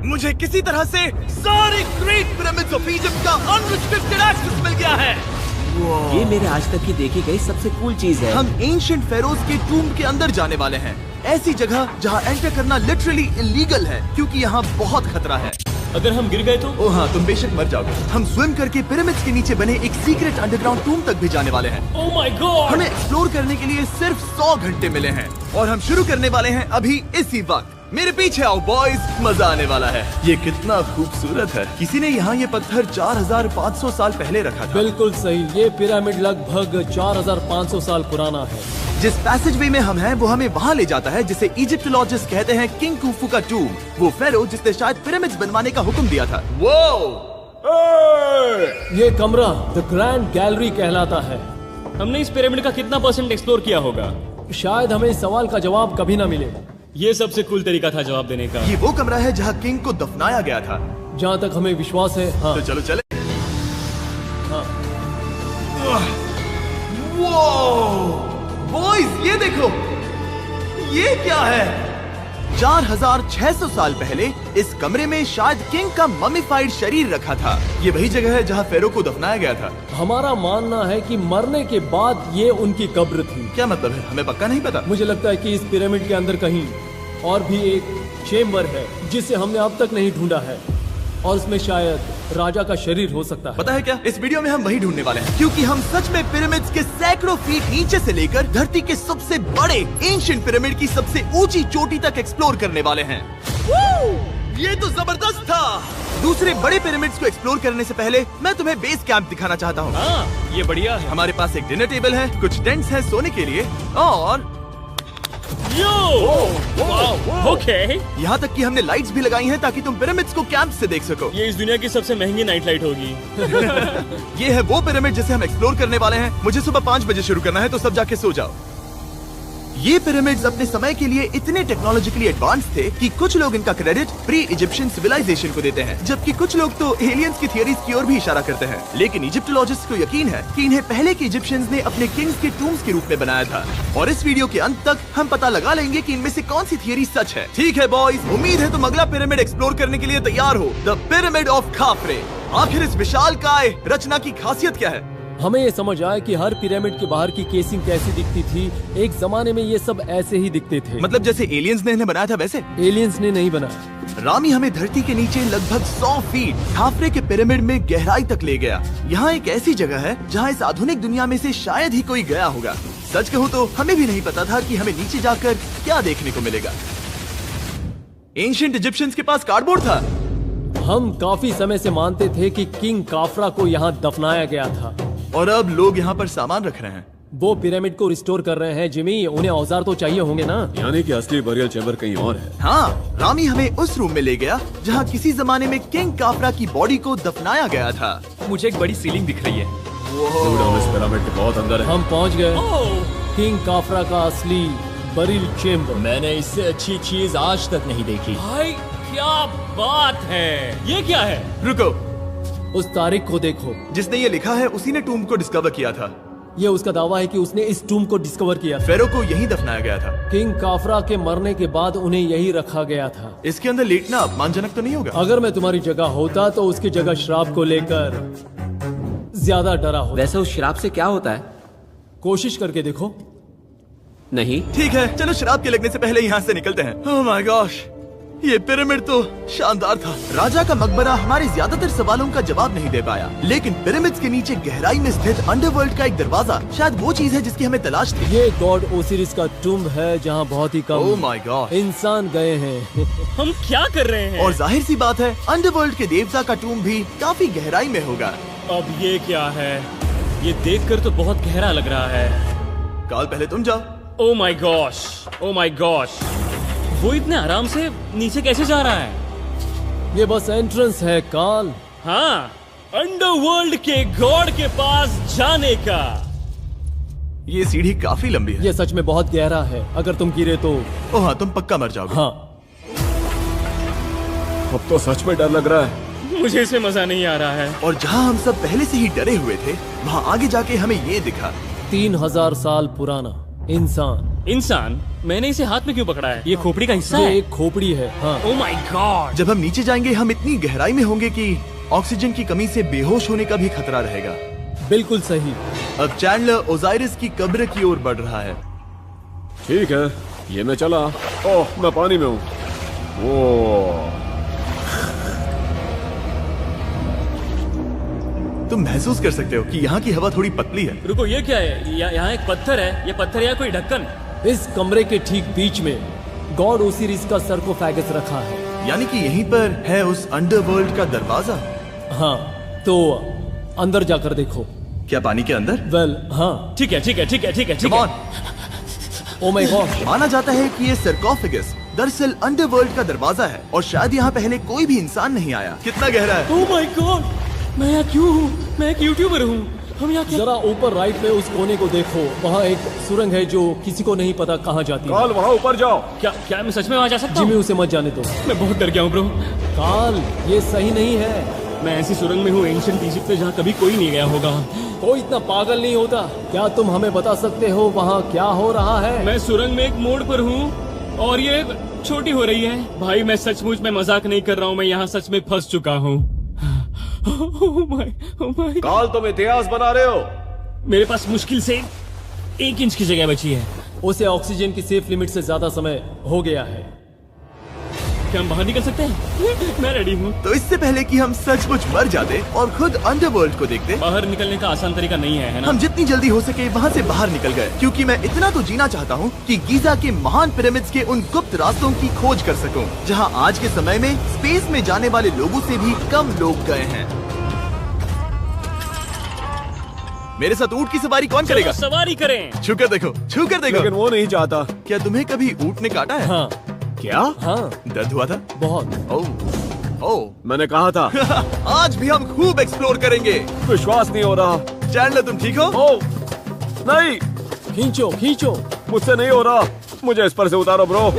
मुझे किसी तरह से सारे ग्रेट पिरामिड्स ऑफ इजिप्ट का अनरिस्ट्रिक्टेड एक्सेस मिल गया है। ये मेरे आज तक की देखी गई सबसे कूल चीज है। हम एंशिएंट फेरोज के टूम के अंदर जाने वाले हैं, ऐसी जगह जहाँ एंटर करना लिटरली इलीगल है क्योंकि यहाँ बहुत खतरा है। अगर हम गिर गए तो? ओ हाँ, तुम बेशक मर जाओगे। हम स्विम करके पिरामिड्स के नीचे बने एक सीक्रेट अंडरग्राउंड टूम तक भी जाने वाले हैं। Oh my God! हमें एक्सप्लोर करने के लिए सिर्फ 100 घंटे मिले हैं और हम शुरू करने वाले हैं अभी इसी वक्त। मेरे पीछे आओ बॉयज, मजा आने वाला है। ये कितना खूबसूरत है। किसी ने यहाँ ये पत्थर 4500 साल पहले रखा था। बिल्कुल सही, ये पिरामिड लगभग 4500 साल पुराना है। जिस पैसेज वे में हम हैं वो हमें वहाँ ले जाता है जिसे इजिप्टोलॉजिस्ट कहते हैं किंग खुफू का टूम, वो फेरो जिसने शायद पिरामिड्स बनवाने का हुक्म दिया था। ये कमरा द ग्रैंड गैलरी कहलाता है। हमने इस पिरामिड का कितना % एक्सप्लोर किया होगा? शायद हमें इस सवाल का जवाब कभी ना मिले। ये सबसे कूल तरीका था जवाब देने का। ये वो कमरा है जहाँ किंग को दफनाया गया था। जहाँ तक हमें विश्वास है। हाँ। तो चलो चले। हाँ। बॉयज ये देखो, ये क्या है? 4600 साल पहले इस कमरे में शायद किंग का ममीफाइड शरीर रखा था। ये वही जगह है जहाँ फेरो को दफनाया गया था। हमारा मानना है कि मरने के बाद ये उनकी कब्र थी। क्या मतलब है? हमें पक्का नहीं पता। मुझे लगता है कि इस पिरामिड के अंदर कहीं और भी एक चेम्बर है जिसे हमने अब तक नहीं ढूंढा है और उसमें शायद राजा का शरीर हो सकता है। पता है क्या, इस वीडियो में हम वही ढूंढने वाले हैं क्योंकि हम सच में पिरामिड्स के सैकड़ों फीट नीचे से लेकर धरती के सबसे बड़े एंशिएंट पिरामिड की सबसे ऊंची चोटी तक एक्सप्लोर करने वाले हैं। ये तो जबरदस्त था। दूसरे बड़े पिरामिड्स को एक्सप्लोर करने से पहले मैं तुम्हें बेस कैंप दिखाना चाहता हूँ। हाँ, ये बढ़िया है। हमारे पास एक डिनर टेबल है, कुछ टेंट्स हैं सोने के लिए और ओके। यहाँ तक कि हमने लाइट्स भी लगाई हैं ताकि तुम पिरामिड्स को कैंप से देख सको। ये इस दुनिया की सबसे महंगी नाइट लाइट होगी। ये है वो पिरामिड जिसे हम एक्सप्लोर करने वाले हैं। मुझे सुबह 5 बजे शुरू करना है तो सब जाके सो जाओ। ये पिरामिड्स अपने समय के लिए इतने टेक्नोलॉजिकली एडवांस थे कि कुछ लोग इनका क्रेडिट प्री इजिप्शियन सिविलाइजेशन को देते हैं, जबकि कुछ लोग तो एलियंस की थियरीज की ओर भी इशारा करते हैं। लेकिन इजिप्टोलॉजिस्ट को यकीन है कि इन्हें पहले के इजिप्शियंस ने अपने किंग्स के टूम्स के रूप में बनाया था। और इस वीडियो के अंत तक हम पता लगा लेंगे कि इनमें से कौन सी थियरी सच है। ठीक है बॉयज, उम्मीद है तुम अगला पिरामिड एक्सप्लोर करने के लिए तैयार हो, द पिरामिड ऑफ खाफरे। आखिर इस विशालकाय रचना की खासियत क्या है? हमें ये समझ आया कि हर पिरामिड के बाहर की केसिंग कैसी दिखती थी। एक जमाने में ये सब ऐसे ही दिखते थे। मतलब जैसे एलियंस ने इन्हें बनाया था वैसे? एलियंस ने नहीं बनाया। रामी हमें धरती के नीचे लगभग 100 फीट खाफरे के पिरामिड में गहराई तक ले गया। यहाँ एक ऐसी जगह है जहाँ इस आधुनिक दुनिया में से शायद ही कोई गया होगा। सच कहूँ तो हमें भी नहीं पता था कि हमें नीचे जाकर क्या देखने को मिलेगा। एंशिएंट इजिप्शियंस के पास कार्डबोर्ड था। हम काफी समय से मानते थे कि किंग काफरा को यहाँ दफनाया गया था और अब लोग यहाँ पर सामान रख रहे हैं। वो पिरामिड को रिस्टोर कर रहे हैं। जिमी, उन्हें औजार तो चाहिए होंगे ना? यानी कि असली बरियल चैम्बर कहीं और है। हाँ, रामी हमें उस रूम में ले गया जहाँ किसी जमाने में किंग काफरा की बॉडी को दफनाया गया था। मुझे एक बड़ी सीलिंग दिख रही है। हम इस पिरामिड के बहुत अंदर है। हम पहुँच गए किंग काफरा का असली बरियल चेम्बर। मैंने इससे अच्छी चीज आज तक नहीं देखी। भाई क्या बात है! ये क्या है? रुको, उस तारीख को देखो। जिसने ये लिखा है उसी ने टूम को डिस्कवर किया था। ये उसका दावा है कि उसने इस टूम को डिस्कवर किया था। फेरो को यहीं दफनाया गया था। किंग काफरा के मरने के बाद उन्हें यही रखा गया था। इसके अंदर लेटना अपमानजनक तो नहीं होगा? अगर मैं तुम्हारी जगह होता तो उसकी जगह शराब को लेकर ज्यादा डरा होता। वैसे उस शराब से क्या होता है? कोशिश करके देखो। नहीं। ठीक है, चलो शराब के लगने से पहले यहाँ से निकलते हैं। ओह माय गॉश, ये पिरामिड तो शानदार था। राजा का मकबरा हमारे ज्यादातर सवालों का जवाब नहीं दे पाया, लेकिन पिरामिड्स के नीचे गहराई में स्थित अंडरवर्ल्ड का एक दरवाजा शायद वो चीज है जिसकी हमें तलाश थी। ये गॉड ओसिरिस का टूम्ब है जहाँ बहुत ही कम ओह माय गॉड इंसान गए हैं। हम क्या कर रहे हैं? और जाहिर सी बात है अंडरवर्ल्ड के देवता का टूम्ब भी काफी गहराई में होगा। अब ये क्या है? ये देखकर तो बहुत गहरा लग रहा है। काल, पहले तुम जाओ। Oh my gosh, oh my gosh, वो इतने आराम से नीचे कैसे जा रहा है? ये बस एंट्रेंस है काल। हाँ, अंडरवर्ल्ड के गॉड के पास जाने का। ये सीढ़ी काफी लंबी है। ये सच में बहुत गहरा है। अगर तुम गिरे तो ओह हाँ, तुम पक्का मर जाओगे। हाँ। अब तो सच में डर लग रहा है। मुझे इसमें मजा नहीं आ रहा है। और जहाँ हम सब पहले से ही डरे हुए थे, वहाँ आगे जाके हमें ये दिखा। 3000 साल पुराना इंसान इंसान, मैंने इसे हाथ में क्यों पकड़ा है? ये खोपड़ी का हिस्सा ये है। एक खोपड़ी है। हाँ, ओह माय गॉड। जब हम नीचे जाएंगे हम इतनी गहराई में होंगे कि ऑक्सीजन की कमी से बेहोश होने का भी खतरा रहेगा। बिल्कुल सही। अब चैंडलर ओजाइरिस की कब्र की ओर बढ़ रहा है। ठीक है, ये मैं चला। ओह, मैं पानी में हूँ। वो तुम महसूस कर सकते हो कि यहाँ की हवा थोड़ी पतली है। रुको, ये क्या है? यहाँ एक पत्थर है। ये पत्थर या कोई ढक्कन? इस कमरे के ठीक बीच में गॉड ओसिरिस का सर्कोफेगस रखा है। यानी कि यहीं पर है उस अंडरवर्ल्ड का दरवाजा। हाँ, तो अंदर जाकर देखो। क्या पानी के अंदर? वेल, हाँ। ठीक है, ठीक है, ठीक है, ठीक है, ठीक Come है। on। Oh my God. माना जाता है कि ये सर्कोफेगस दरअसल अंडरवर्ल्ड का दरवाजा है और शायद यहाँ पहले कोई भी इंसान नहीं आया। कितना गहरा है? ओह माय गॉड, मैं यहाँ क्यों हूँ? मैं एक यूट्यूबर हूँ। हम यहाँ क्या? जरा ऊपर राइट में उस कोने को देखो, वहाँ एक सुरंग है जो किसी को नहीं पता कहाँ जाती है। काल, वहाँ ऊपर जाओ। क्या मैं सच में वहाँ जा सकता जिमी, हूँ? उसे मत जाने दो। मैं बहुत डर गया हूँ ब्रो। काल, ये सही नहीं है। मैं ऐसी सुरंग में हूँ एंशिएंट इजिप्ट में जहाँ कभी कोई नहीं गया होगा। कोई इतना पागल नहीं होता। क्या तुम हमें बता सकते हो वहाँ क्या हो रहा है? मैं सुरंग में एक मोड़ पर हूँ और ये छोटी हो रही है। भाई मैं सचमुच में मजाक नहीं कर रहा हूँ, मैं यहाँ सच में फंस चुका हूँ। Oh my. काल, तुम इतिहास बना रहे हो। मेरे पास मुश्किल से 1 इंच की जगह बची है। उसे ऑक्सीजन की सेफ लिमिट से ज्यादा समय हो गया है। क्या हम बाहर निकल सकते हैं? मैं रेडी हूँ। तो इससे पहले कि हम सचमुच मर जाते और खुद अंडरवर्ल्ड को देखते, बाहर निकलने का आसान तरीका नहीं है ना? हम जितनी जल्दी हो सके वहाँ से बाहर निकल गए, क्योंकि मैं इतना तो जीना चाहता हूँ कि गीजा के महान पिरामिड्स के उन गुप्त रास्तों की खोज कर सकूं, जहाँ आज के समय में स्पेस में जाने वाले लोगों से भी कम लोग गए हैं। मेरे साथ ऊंट की सवारी कौन करेगा? चलो सवारी करें। छूकर देखो, छूकर देखो। लेकिन वो नहीं चाहता। क्या तुम्हें कभी ऊंट ने काटा है? हाँ, क्या? हाँ, दर्द हुआ था? बहुत। ओह मैंने कहा था। आज भी हम खूब एक्सप्लोर करेंगे। विश्वास नहीं हो रहा। चैंडलर, तुम ठीक हो? ओह नहीं, खींचो, खींचो। मुझसे नहीं हो रहा। मुझे इस पर से उतारो ब्रो।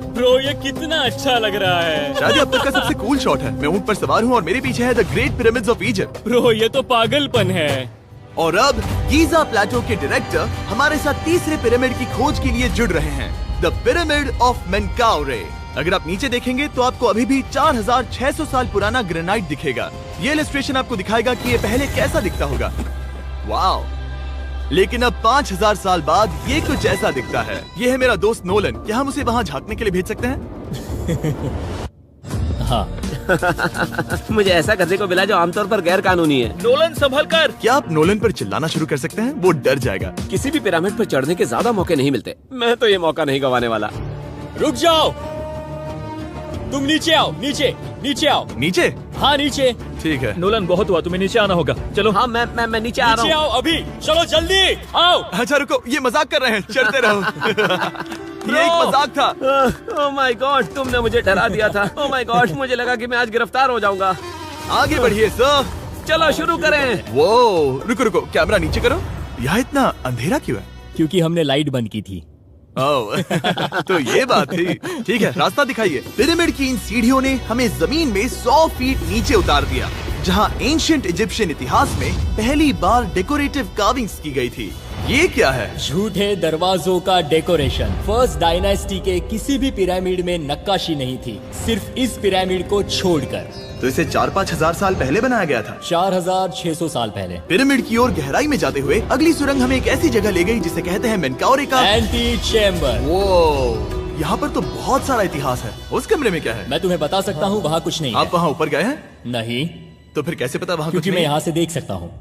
ब्रो ये कितना अच्छा लग रहा है। शायद ये अब तक का सबसे कूल शॉट है। मैं ऊंट पर सवार हूँ और मेरे पीछे है the great pyramids of Egypt. Bro ये तो पागलपन है। और अब गीजा प्लेटो के डायरेक्टर हमारे साथ तीसरे पिरामिड की खोज के लिए जुड़ रहे हैं, द पिरामिड ऑफ मेनकाउरे। अगर आप नीचे देखेंगे तो आपको अभी भी 4600 साल पुराना ग्रेनाइट दिखेगा। ये इलस्ट्रेशन आपको दिखाएगा कि ये पहले कैसा दिखता होगा। वाओ! लेकिन अब 5000 साल बाद ये कुछ ऐसा दिखता है। ये है मेरा दोस्त नोलन। क्या हम उसे वहाँ झांकने के लिए भेज सकते हैं? हाँ। मुझे ऐसा करने को मिला जो आमतौर पर गैर कानूनी है। नोलन संभल कर। क्या आप नोलन पर चिल्लाना शुरू कर सकते हैं? वो डर जाएगा। किसी भी पिरामिड पर चढ़ने के ज्यादा मौके नहीं मिलते। मैं तो ये मौका नहीं गंवाने वाला। रुक जाओ, तुम नीचे आओ। नीचे नीचे आओ। नीचे? हाँ नीचे। ठीक है। नोलन बहुत हुआ, तुम्हें नीचे आना होगा। चलो। हाँ, मैं नीचे आ नीचे रहा हूँ। आओ अभी। चलो जल्दी आओ। अच्छा रुको, ये मजाक कर रहे हैं, चढ़ते रहो। ये एक मजाक था। ओह माय गॉड, तुमने मुझे डरा दिया था। ओह माय गॉड, मुझे लगा कि मैं आज गिरफ्तार हो जाऊंगा। आगे बढ़िए सर। चलो शुरू करें। वो रुको रुको, कैमरा नीचे करो। यहाँ इतना अंधेरा क्यों है? क्योंकि हमने लाइट बंद की थी। ओह तो ये बात थी। ठीक है, रास्ता दिखाइए। पिरामिड की इन सीढ़ियों ने हमें जमीन में 100 फीट नीचे उतार दिया, जहाँ एंशिएंट इजिप्शियन इतिहास में पहली बार डेकोरेटिव कार्विंग्स की गई थी। ये क्या है? झूठे दरवाजों का डेकोरेशन। फर्स्ट डायनेस्टी के किसी भी पिरामिड में नक्काशी नहीं थी, सिर्फ इस पिरामिड को छोड़कर। तो इसे 4-5 हजार साल पहले बनाया गया था। 4600 साल पहले। पिरामिड की ओर गहराई में जाते हुए अगली सुरंग हमें एक ऐसी जगह ले गई जिसे कहते हैं मेनकाउरे का एंटी चेम्बर। वो यहाँ पर तो बहुत सारा इतिहास है। उस कमरे में क्या है? मैं तुम्हें बता सकता हूँ, वहाँ कुछ नहीं आप है। वहाँ ऊपर गए हैं? नहीं, तो फिर कैसे पता वहाँ कुछ क्योंकि मैं नहीं? यहाँ से देख सकता हूँ।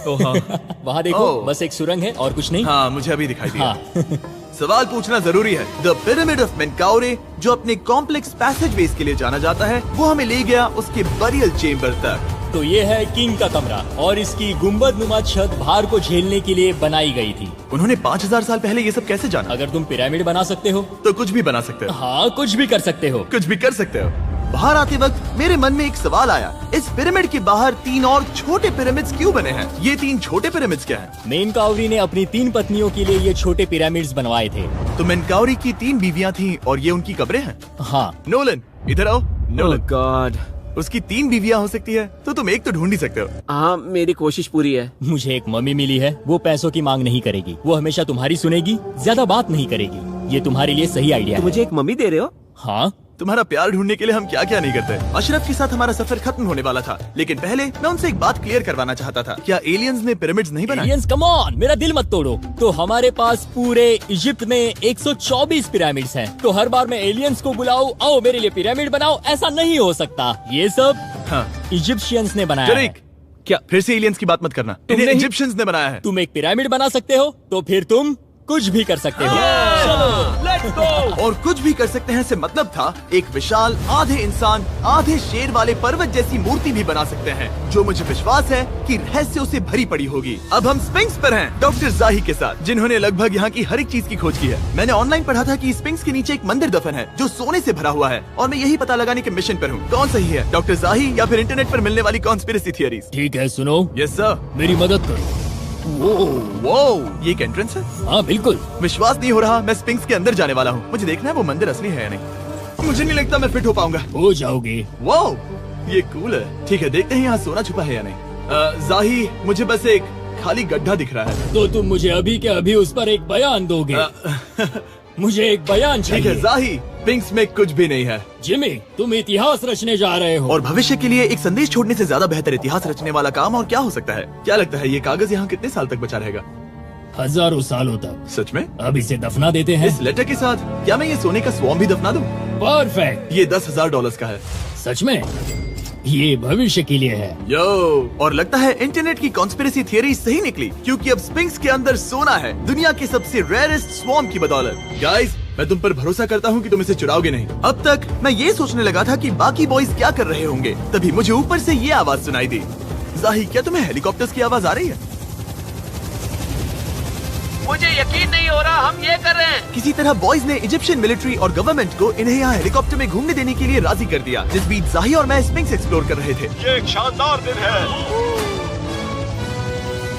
वहाँ देखो, ओह। बस एक सुरंग है और कुछ नहीं। हाँ, मुझे अभी दिखाई दिया। हाँ। सवाल पूछना जरूरी है। द पिरामिड ऑफ मेनकाउरे, जो अपने कॉम्प्लेक्स पैसेजवेज के लिए जाना जाता है, वो हमें ले गया उसके बरियल चेम्बर तक। तो ये है किंग का कमरा और इसकी गुम्बद नुमा छत भार को झेलने के लिए बनाई गई थी। उन्होंने 5000 साल पहले ये सब कैसे जाना? अगर तुम पिरामिड बना सकते हो तो कुछ भी बना सकते हो। हाँ, कुछ भी कर सकते हो। कुछ भी कर सकते हो। बाहर आते वक्त मेरे मन में एक सवाल आया, इस पिरामिड के बाहर 3 और छोटे पिरामिड्स क्यों बने हैं? ये 3 छोटे पिरामिड्स क्या हैं? मेनकाउरी ने अपनी 3 पत्नियों के लिए ये छोटे पिरामिड्स बनवाए थे। तो मेनकाउरी की 3 बीवियां थीं और ये उनकी कब्रें हैं। हाँ। नोलन इधर आओ। ओह नोलन, गॉड, उसकी 3 बीवियां हो सकती है, तो तुम एक तो ढूंढ ही सकते हो। हाँ, मेरी कोशिश पूरी है। मुझे एक मम्मी मिली है, वो पैसों की मांग नहीं करेगी, वो हमेशा तुम्हारी सुनेगी, ज्यादा बात नहीं करेगी। ये तुम्हारे लिए सही आइडिया तो है। मुझे एक मम्मी दे रहे हो? हाँ, तुम्हारा प्यार ढूंढने के लिए हम क्या क्या नहीं करते। अशरफ के साथ हमारा सफर खत्म होने वाला था, लेकिन पहले मैं उनसे एक बात क्लियर करवाना चाहता था। क्या एलियंस ने पिरामिड्स नहीं बनाए? एलियंस कम ऑन, मेरा दिल मत तोड़ो। तो हमारे पास पूरे इजिप्ट में 124 पिरामिड्स हैं। तो हर बार मैं एलियंस को बुलाऊं, आओ मेरे लिए पिरामिड बनाओ, ऐसा नहीं हो सकता। ये सब हाँ। इजिप्शियंस ने बनाया है। जरीक, क्या फिर से एलियंस की बात मत करना। इन्हें नहीं- इजिप्शियंस ने बनाया है। तुम एक पिरामिड बना सकते हो, तो फिर तुम कुछ भी कर सकते हो। Let's go. और कुछ भी कर सकते हैं से मतलब था एक विशाल आधे इंसान आधे शेर वाले पर्वत जैसी मूर्ति भी बना सकते हैं, जो मुझे विश्वास है कि रहस्यों से भरी पड़ी होगी। अब हम स्पिंक्स पर हैं, डॉक्टर जाही के साथ, जिन्होंने लगभग यहाँ की हर एक चीज की खोज की है। मैंने ऑनलाइन पढ़ा था कि स्पिंक्स के नीचे एक मंदिर दफन है जो सोने से भरा हुआ है, और मैं यही पता लगाने के मिशन पर हूँ। कौन सही है, डॉक्टर जाही या फिर इंटरनेट पर मिलने वाली कॉन्स्पिरेसी थियरीज? ठीक है, सुनो, यस सर। मेरी मदद करो। वो ये एक एंट्रेंस है? हाँ बिल्कुल। विश्वास नहीं हो रहा, मैं स्पिंक्स के अंदर जाने वाला हूँ। मुझे देखना है वो मंदिर असली है या नहीं। मुझे नहीं लगता मैं फिट हो पाऊंगा। हो जाओगे। वो ये कूल है। ठीक है, देखते हैं यहाँ सोना छुपा है या नहीं। जाही, मुझे बस एक खाली गड्ढा दिख रहा है। तो तुम मुझे अभी के अभी उस पर एक बयान दोगे? मुझे एक बयान ठीक है चाहिए। जाही, स्पिंक्स में कुछ भी नहीं है। जिमी, तुम इतिहास रचने जा रहे हो। और भविष्य के लिए एक संदेश छोड़ने से ज्यादा बेहतर इतिहास रचने वाला काम और क्या हो सकता है? क्या लगता है ये कागज यहाँ कितने साल तक बचा रहेगा? हजारों सालों तक। सच में? अब इसे दफना देते हैं। इस लेटर के साथ क्या मैं ये सोने का स्वॉर्म भी दफना दूं? परफेक्ट। ये $10,000 का है। सच में? ये भविष्य के लिए है। यो, और लगता है इंटरनेट की कॉन्स्पिरेसी थियरी सही निकली, क्योंकि अब स्पिंक्स के अंदर सोना है, दुनिया के सबसे रेयरेस्ट स्वॉर्म की बदौलत। गाइस, मैं तुम पर भरोसा करता हूँ कि तुम इसे चुराओगे नहीं। अब तक मैं ये सोचने लगा था कि बाकी बॉयज क्या कर रहे होंगे, तभी मुझे ऊपर से ये आवाज सुनाई दी। जाही, क्या तुम्हें हेलीकॉप्टर्स की आवाज आ रही है? मुझे यकीन नहीं हो रहा हम ये कर रहे हैं। किसी तरह बॉयज ने इजिप्शियन मिलिट्री और गवर्नमेंट को इन्हें यहाँ हेलीकॉप्टर में घूमने देने के लिए राजी कर दिया, जिस बीच जाही और मैं स्पिंक्स एक्सप्लोर कर रहे थे। ये एक शानदार दिन है।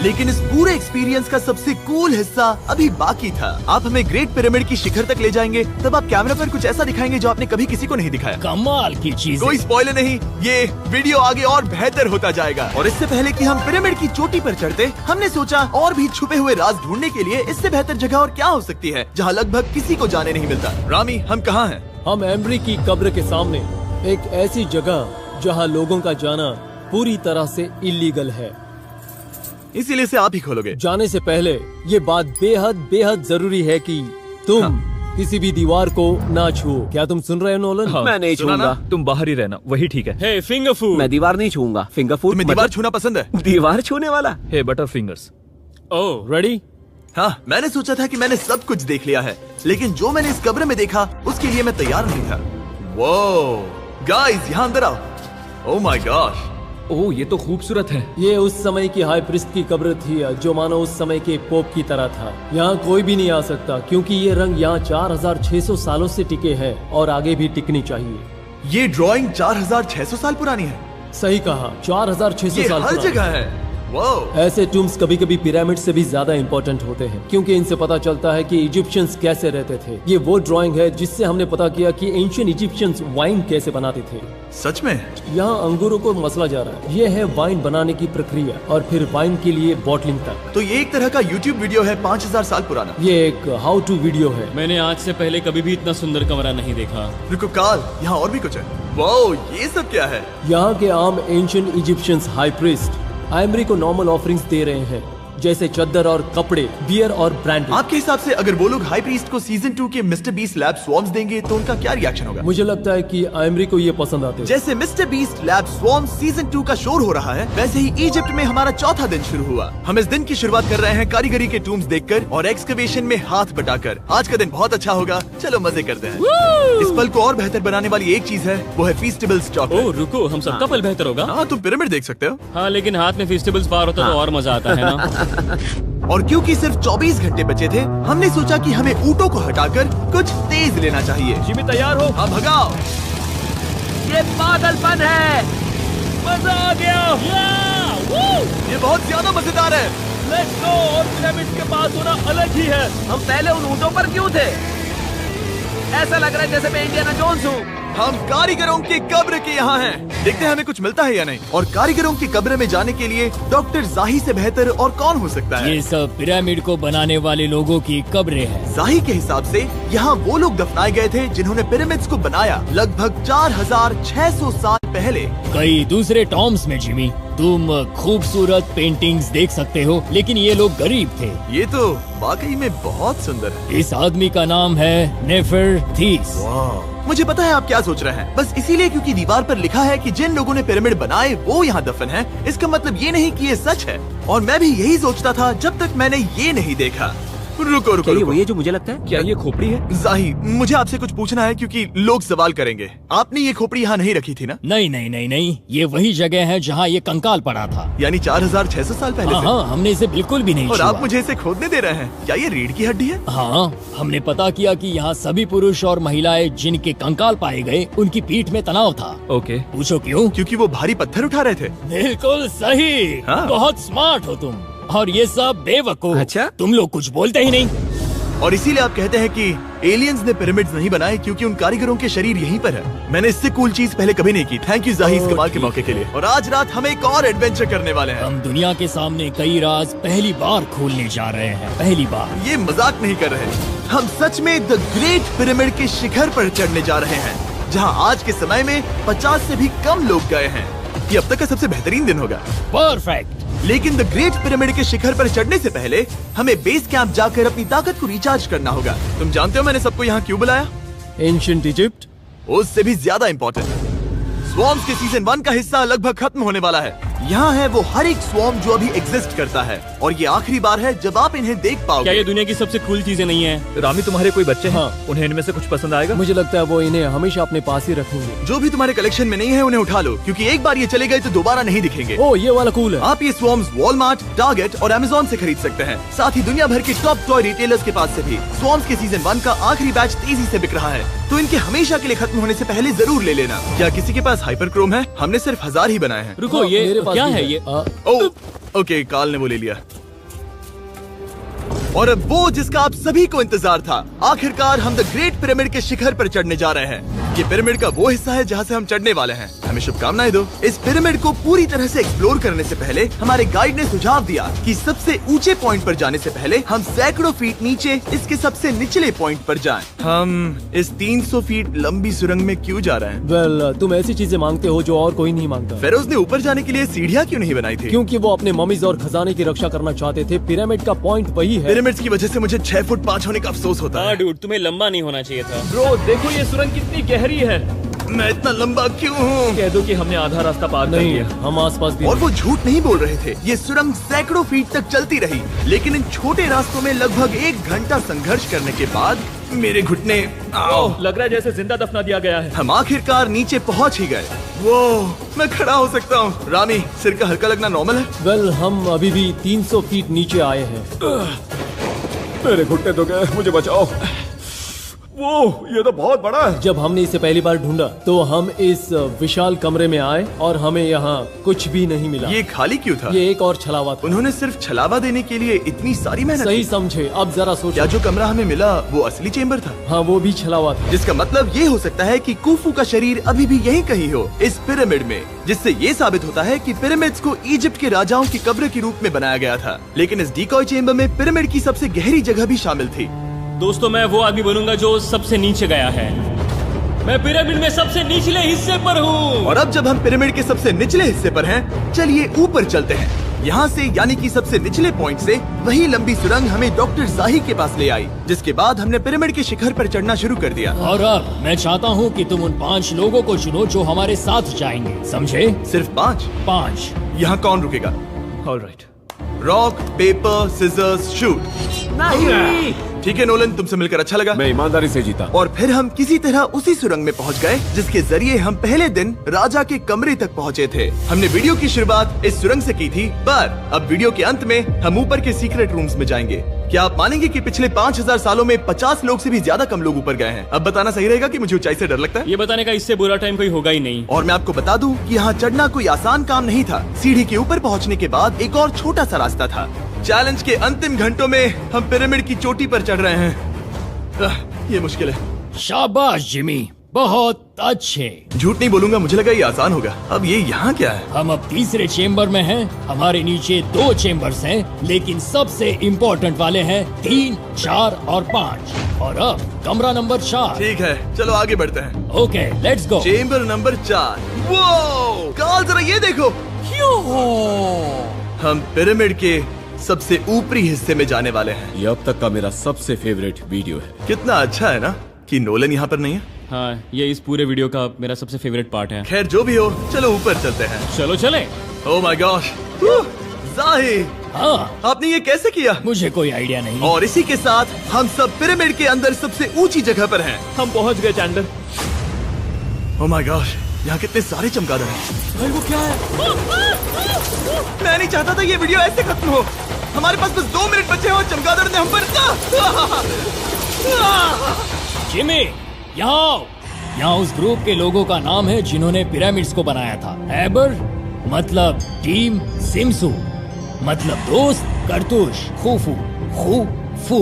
लेकिन इस पूरे एक्सपीरियंस का सबसे कूल हिस्सा अभी बाकी था। आप हमें ग्रेट पिरामिड की शिखर तक ले जाएंगे, तब आप कैमरा पर कुछ ऐसा दिखाएंगे जो आपने कभी किसी को नहीं दिखाया। कमाल की चीज। कोई स्पॉइलर नहीं, ये वीडियो आगे और बेहतर होता जाएगा। और इससे पहले कि हम पिरामिड की चोटी पर चढ़ते, हमने सोचा और भी छुपे हुए राज ढूंढने के लिए इससे बेहतर जगह और क्या हो सकती है, जहाँ लगभग किसी को जाने नहीं मिलता। रामी, हम कहाँ हैं? हम एम्ब्री की कब्र के सामने, एक ऐसी जगह जहां लोगों का जाना पूरी तरह से इलीगल है। इसीलिए से आप ही खोलोगे। जाने से पहले ये बात बेहद बेहद जरूरी है कि तुम किसी भी दीवार को ना छुओ। क्या तुम सुन रहे हो नोलन? मैं नहीं सुना ना? छूऊंगा। तुम बाहर ही रहना, वही ठीक है। हे फिंगर फूड। मैं दीवार नहीं छूऊंगा। फिंगर फूड तुम्हें दीवार छूना पसंद है? दीवार छूने वाला? हे बटर फिंगर्स। ओह, रेडी? हाँ, मैंने सोचा था कि मैंने सब कुछ देख लिया है, लेकिन जो मैंने इस कब्र में देखा उसके लिए मैं तैयार नहीं था। वो गाइस, यहाँ अंदर आओ। ओह माय गॉश, ओह, ये तो खूबसूरत है। ये उस समय की हाई प्रिस्ट की कब्र थी, जो मानो उस समय के पोप की तरह था। यहाँ कोई भी नहीं आ सकता, क्योंकि ये रंग यहाँ 4600 सालों से टिके हैं और आगे भी टिकनी चाहिए। ये ड्राइंग 4600 साल पुरानी है। सही कहा, 4600 ये साल हर पुरानी। जगह है। वो ऐसे टूम्स कभी कभी पिरामिड से भी ज्यादा इंपॉर्टेंट होते हैं, क्योंकि इनसे पता चलता है कि इजिप्शियंस कैसे रहते थे। ये वो ड्राइंग है जिससे हमने पता किया कि एंशियंट इजिप्शियंस वाइन कैसे बनाते थे। सच में? यहाँ अंगूरों को मसला जा रहा है। ये है वाइन बनाने की प्रक्रिया और फिर वाइन के लिए बॉटलिंग तक। तो ये एक तरह का YouTube वीडियो है 5000 साल पुराना। ये एक हाउ टू वीडियो है। मैंने आज से पहले कभी भी इतना सुंदर कमरा नहीं देखा। रुको काल, यहाँ और भी कुछ है। वो ये सब क्या है? यहाँ के आम एंशियंट इजिप्शियंस हाई प्रीस्ट आइमरी को नॉर्मल ऑफरिंग्स दे रहे हैं, जैसे चद्दर और कपड़े, बियर और ब्रांड। आपके हिसाब से अगर वो लोग हाई प्रीस्ट को सीजन 2 के मिस्टर बीस्ट लैब स्वॉर्म्स देंगे तो उनका क्या रिएक्शन होगा? मुझे लगता है कि आइमरी को ये पसंद आते हैं। जैसे मिस्टर बीस्ट लैब स्वॉर्म्स सीजन 2 का शोर हो रहा है, वैसे ही इजिप्ट में हमारा चौथा दिन शुरू हुआ। हम इस दिन की शुरुआत कर रहे हैं कारीगरी के टूम्स देखकर और एक्सकवेशन में हाथ बटाकर। आज का दिन बहुत अच्छा होगा, चलो मजे करते हैं। इस पल को और बेहतर बनाने वाली एक चीज है, वो है फीस्टेबल्स ओह चॉकलेट। रुको, हम सबका पल बेहतर होगा। हाँ, तुम पिरामिड देख सकते हो। हाँ, लेकिन हाथ में फेस्टिवल्स बार होता तो और मजा आता है ना। और क्योंकि सिर्फ 24 घंटे बचे थे, हमने सोचा कि हमें ऊँटों को हटाकर कुछ तेज लेना चाहिए। जिमी तैयार हो? हाँ, भगाओ। ये पागलपन है। मजा आ गया। ये बहुत ज्यादा मजेदार है। Let's go. और पिरामिड के पास होना अलग ही है। हम पहले उन ऊँटों पर क्यों थे? ऐसा लग रहा है जैसे मैं इंडियाना जोन्स हूँ। हम कारीगरों की कब्र के यहाँ हैं। देखते हैं हमें कुछ मिलता है या नहीं। और कारीगरों की कब्र में जाने के लिए डॉक्टर जाही से बेहतर और कौन हो सकता है। ये सब पिरामिड को बनाने वाले लोगों की कब्रें हैं। जाही के हिसाब से यहाँ वो लोग दफनाए गए थे जिन्होंने पिरामिड्स को बनाया लगभग 4600 साल पहले। कई दूसरे टॉम्स में जिमी, तुम खूबसूरत पेंटिंग्स देख सकते हो, लेकिन ये लोग गरीब थे। ये तो वाकई में बहुत सुंदर है। इस आदमी का नाम है नेफरथीस। मुझे पता है आप क्या सोच रहे हैं, बस इसीलिए क्योंकि दीवार पर लिखा है कि जिन लोगों ने पिरामिड बनाए वो यहाँ दफन है, इसका मतलब ये नहीं कि ये सच है। और मैं भी यही सोचता था जब तक मैंने ये नहीं देखा। रुको रुको, क्या ये रुको। वही है जो मुझे लगता है? क्या ये खोपड़ी है? जाही, मुझे आपसे कुछ पूछना है क्योंकि लोग सवाल करेंगे। आपने ये खोपड़ी यहाँ नहीं रखी थी ना? नहीं नहीं नहीं नहीं, ये वही जगह है जहाँ ये कंकाल पड़ा था। यानी 4600 साल पहले हाँ से? हाँ, हमने इसे बिल्कुल भी नहीं और छुआ। आप मुझे इसे खोदने दे रहे हैं? क्या ये रीढ़ की हड्डी है? हाँ, हमने पता किया कि यहाँ सभी पुरुष और महिलाएं जिनके कंकाल पाए गए उनकी पीठ में तनाव था। ओके। पूछो क्यों? क्योंकि वो भारी पत्थर उठा रहे थे। बिल्कुल सही। हाँ। बहुत स्मार्ट हो तुम। और ये सब बेवकूफ। अच्छा? तुम लोग कुछ बोलते ही नहीं। और इसीलिए आप कहते हैं कि एलियंस ने पिरामिड्स नहीं बनाए क्योंकि उन कारीगरों के शरीर यहीं पर है। मैंने इससे कूल चीज पहले कभी नहीं की। थैंक यू जाही इस कमाल के मौके के लिए। और आज रात हम एक और एडवेंचर करने वाले हैं। हम दुनिया के सामने कई राज पहली बार खोलने जा रहे हैं। पहली बार। ये मजाक नहीं कर रहे। हम सच में द ग्रेट पिरामिड के शिखर पर चढ़ने जा रहे हैं, जहां आज के समय में 50 से भी कम लोग गए हैं। ये अब तक का सबसे बेहतरीन दिन होगा। परफेक्ट। लेकिन द ग्रेट पिरामिड के शिखर पर चढ़ने से पहले हमें बेस कैंप जाकर अपनी ताकत को रिचार्ज करना होगा। तुम जानते हो मैंने सबको यहाँ क्यों बुलाया? Ancient Egypt. उससे भी ज्यादा इम्पोर्टेंट, स्वॉर्म्स के सीजन 1 का हिस्सा लगभग खत्म होने वाला है। यहाँ है वो हर एक स्वॉर्म जो अभी एग्जिस्ट करता है, और ये आखिरी बार है जब आप इन्हें देख क्या पाओगे। ये दुनिया की सबसे कूल चीजें नहीं है? रामी, तुम्हारे कोई बच्चे हैं? हाँ। उन्हें इनमें से कुछ पसंद आएगा? मुझे लगता है वो इन्हें हमेशा अपने पास ही रखेंगे। जो भी तुम्हारे कलेक्शन में नहीं है उन्हें उठा लो, क्योंकि एक बार ये चले गए तो दोबारा नहीं दिखेंगे। ओ, ये वाला कूल है। आप ये स्वॉर्म्स वॉलमार्ट, टारगेट और अमेज़न से खरीद सकते हैं। साथ ही दुनिया भर के टॉप टॉय रिटेलर्स के पास से भी। स्वॉर्म्स के सीजन 1 का आखिरी बैच तेजी से बिक रहा है, तो इनके हमेशा के लिए खत्म होने से पहले जरूर ले लेना। क्या किसी के पास हाइपर क्रोम है? हमने सिर्फ 1000 ही बनाए हैं। रुको, हाँ, ये मेरे पास क्या भी है ये? ओके, काल ने वो ले लिया। और अब वो जिसका आप सभी को इंतजार था, आखिरकार हम द ग्रेट पिरामिड के शिखर पर चढ़ने जा रहे हैं। ये पिरामिड का वो हिस्सा है जहाँ से हम चढ़ने वाले हैं। हमें शुभकामनाएं दो। इस पिरामिड को पूरी तरह से एक्सप्लोर करने से पहले हमारे गाइड ने सुझाव दिया कि सबसे ऊंचे पॉइंट पर जाने से पहले हम सैकड़ों फीट नीचे इसके सबसे निचले पॉइंट पर जाएं। हम इस 300 फीट लंबी सुरंग में क्यों जा रहे हैं? वेल, तुम ऐसी चीजें मांगते हो जो और कोई नहीं मांगता। फेरोज ने ऊपर जाने के लिए सीढ़ियाँ क्यों नहीं बनाई थी? क्योंकि वो अपने ममीज और खजाने की रक्षा करना चाहते थे। पिरामिड का पॉइंट वही है। पिरामिड्स की वजह से मुझे 6 फुट 5 होने का अफसोस होता हाँ है। डूड, तुम्हें लंबा नहीं होना चाहिए था। ब्रो, देखो ये सुरंग कितनी गहरी है। मैं इतना लंबा क्यों हूँ? कह दो कि हमने आधा रास्ता पार कर नहीं, लिया। हम आसपास भी और वो झूठ नहीं बोल रहे थे। ये सुरंग सैकड़ों फीट तक चलती रही, लेकिन इन छोटे रास्तों में लगभग 1 घंटा संघर्ष करने के बाद मेरे घुटने ओह, लग रहा है जैसे जिंदा दफना दिया गया है। हम आखिरकार नीचे पहुंच ही गए। वो मैं खड़ा हो सकता हूँ। रामी, सिर का हल्का लगना नॉर्मल है? वेल, हम अभी भी 300 फीट नीचे आए हैं। मेरे घुटने तो गए, मुझे बचाओ। वो ये तो बहुत बड़ा है। जब हमने इसे पहली बार ढूंढा तो हम इस विशाल कमरे में आए और हमें यहाँ कुछ भी नहीं मिला। ये खाली क्यों था? ये एक और छलावा था। उन्होंने सिर्फ छलावा देने के लिए इतनी सारी मेहनत सही की। समझे। अब जरा क्या सोचो। जो कमरा हमें मिला वो असली चेम्बर था? हाँ, वो भी छलावा था। जिसका मतलब ये हो सकता है कि कुफू का शरीर अभी भी यहीं कहीं हो, इस पिरामिड में, जिससे ये साबित होता है कि पिरामिड्स को इजिप्ट के राजाओं की कब्र के रूप में बनाया गया था। लेकिन इस डिकॉय चेम्बर में पिरामिड की सबसे गहरी जगह भी शामिल थी। दोस्तों, मैं वो आदमी बनूंगा जो सबसे नीचे गया है। मैं पिरामिड में सबसे निचले हिस्से पर हूँ। और अब जब हम पिरामिड के सबसे निचले हिस्से पर हैं, चलिए ऊपर चलते हैं। यहाँ से यानी कि सबसे निचले पॉइंट से वही लंबी सुरंग हमें डॉक्टर जाही के पास ले आई, जिसके बाद हमने पिरामिड के शिखर पर चढ़ना शुरू कर दिया। और अब मैं चाहता हूँ कि तुम उन 5 लोगों को चुनो जो हमारे साथ जाएंगे, समझे? सिर्फ 5? 5। यहाँ कौन रुकेगा? Alright. Rock paper scissors shoot. नहीं। ठीक है नोलन, तुमसे मिलकर अच्छा लगा। मैं ईमानदारी से जीता। और फिर हम किसी तरह उसी सुरंग में पहुंच गए जिसके जरिए हम पहले दिन राजा के कमरे तक पहुंचे थे। हमने वीडियो की शुरुआत इस सुरंग से की थी, पर अब वीडियो के अंत में हम ऊपर के सीक्रेट रूम्स में जाएंगे। क्या आप मानेंगे कि पिछले 5000 सालों में 50 लोग से भी ज्यादा कम लोग ऊपर गए हैं? अब बताना सही रहेगा कि मुझे ऊंचाई से डर लगता है? ये बताने का इससे बुरा टाइम कोई होगा ही नहीं। और मैं आपको बता दूं कि यहाँ चढ़ना कोई आसान काम नहीं था। सीढ़ी के ऊपर पहुँचने के बाद एक और छोटा सा रास्ता था। चैलेंज के अंतिम घंटों में हम पिरामिड की चोटी पर चढ़ रहे हैं। ये मुश्किल है। शाबाश जिमी, बहुत अच्छे। झूठ नहीं बोलूंगा, मुझे लगा ये आसान होगा। अब ये यहाँ क्या है? हम अब तीसरे चेम्बर में हैं। हमारे नीचे 2 चेम्बर्स हैं, लेकिन सबसे इम्पोर्टेंट वाले हैं 3, 4 और 5। और अब कमरा नंबर 4। ठीक है, चलो आगे बढ़ते हैं। Okay, let's go. Chamber number 4। वो कार्ल, जरा ये देखो। हम पिरामिड के सबसे ऊपरी हिस्से में जाने वाले हैं। ये अब तक का मेरा सबसे फेवरेट वीडियो है। कितना अच्छा है ना कि नोलन यहाँ पर नहीं है। हाँ, ये इस पूरे वीडियो का मेरा सबसे फेवरेट पार्ट है। खैर जो भी हो, चलो ऊपर चलते हैं। चलो चले। ओह माय गॉश, जाहिर, हाँ, आपने ये कैसे किया? मुझे कोई आइडिया नहीं। और इसी के साथ हम सब पिरामिड के अंदर सबसे ऊंची जगह पर हैं। हम पहुंच गए चैंडलर। ओह माय गॉश, यहाँ कितने सारे चमगादड़ हैं। भाई वो क्या है? मैं नहीं चाहता था ये वीडियो ऐसे खत्म हो। हमारे पास बस 2 मिनट बचे हैं और चमगादड़ ने हम पर जिमी, यहाँ उस ग्रुप के लोगों का नाम है जिन्होंने पिरामिड्स को बनाया था। एबर मतलब टीम, सिमसू मतलब दोस्त, करतुश, खुफू, खुफू।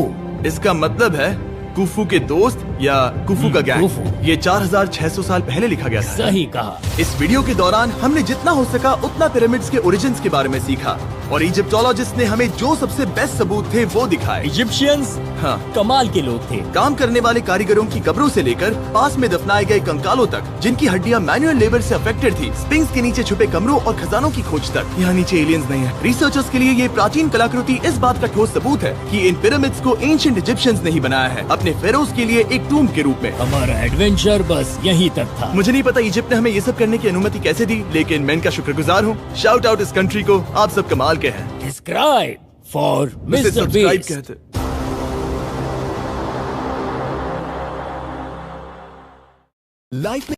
इसका मतलब है कुफू के दोस्त या कुफू का गैंग। कुफू। ये 4600 साल पहले लिखा गया था। सही कहा। इस वीडियो के दौरान हमने जितना हो सका उतना पिरामिड्स के ओरिजिन्स के बारे में सीखा और इजिप्टोलॉजिस्ट ने हमें जो सबसे बेस्ट सबूत थे वो दिखाए। इजिप्शियंस हाँ, कमाल के लोग थे। काम करने वाले कारीगरों की कब्रों से लेकर पास में दफनाए गए कंकालों तक, जिनकी हड्डियां मैनुअल लेबर से अफेक्टेड थी, स्पिंक्स के नीचे छुपे कमरों और खजानों की खोज तक। यहाँ नीचे एलियंस नहीं है। रिसर्चर्स के लिए ये प्राचीन कलाकृति इस बात का ठोस सबूत है कि इन पिरामिड्स को एंशिएंट इजिप्शियंस ने ही बनाया है, अपने फेरोज के लिए एक टूम्ब के रूप में। हमारा एडवेंचर बस यहीं तक था। मुझे नहीं पता इजिप्ट ने हमें ये सब करने की अनुमति कैसे दी, लेकिन मैं इनका शुक्रगुजार हूँ। शाउट आउट इस कंट्री को, आप सब कमाल के हैं। Subscribe for इसे Mr. Subscribe Beast. कहते। लाइफ में